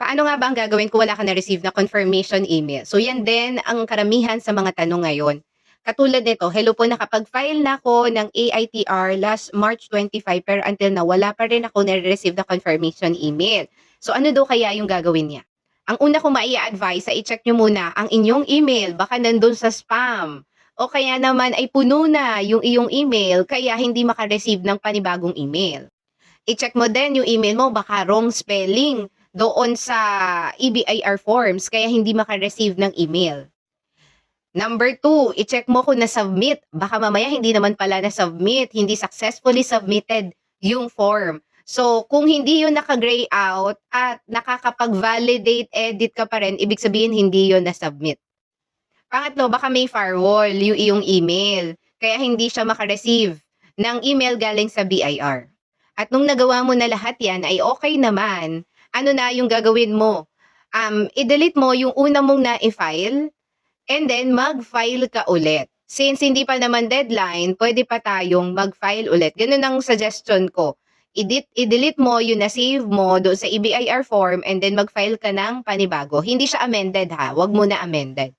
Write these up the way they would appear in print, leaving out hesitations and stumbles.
Paano nga ba ang gagawin kung wala ka na-receive na confirmation email? So yan din ang karamihan sa mga tanong ngayon. Katulad nito, hello po, nakapag-file na ako ng AITR last March 25 pero until na wala pa rin ako na-receive na confirmation email. So ano daw kaya yung gagawin niya? Ang una kong maia-advise ay i-check nyo muna ang inyong email, baka nandun sa spam. O kaya naman ay puno na yung iyong email kaya hindi makareceive ng panibagong email. I-check mo din yung email mo, baka wrong spelling doon sa EBIR forms kaya hindi maka-receive ng email. Number 2, i-check mo kung na-submit. Baka mamaya hindi naman pala na-submit, hindi successfully submitted yung form. So, kung hindi yun naka-gray out at nakakapag-validate edit ka pa rin, ibig sabihin hindi yun na-submit. Pangatlo, baka may firewall yung iyong email, kaya hindi siya maka-receive ng email galing sa BIR. At nung nagawa mo na lahat yan ay okay naman, ano na yung gagawin mo? I-delete mo yung una mong na-file and then mag-file ka ulit. Since hindi pa naman deadline, pwede pa tayong mag-file ulit. Ganun ang suggestion ko. I-delete mo yung na-save mo doon sa EBIR form and then mag-file ka ng panibago. Hindi siya amended ha, wag mo na amended.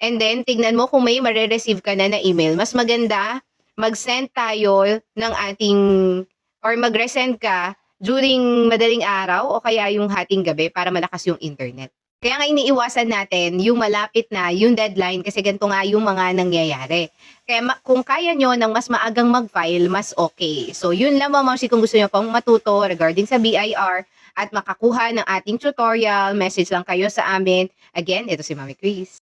And then, tignan mo kung may mare-receive ka na email. Mas maganda, mag-send tayo ng ating, or mag-resend ka during madaling araw o kaya yung hating gabi para malakas yung internet. Kaya nga iniiwasan natin yung malapit na yung deadline kasi ganito nga yung mga nangyayari. Kaya kung kaya nyo ng mas maagang mag-file, mas okay. So yun lang mga mamsi, kung gusto nyo pang matuto regarding sa BIR at makakuha ng ating tutorial, message lang kayo sa amin. Again, ito si Mami Chris.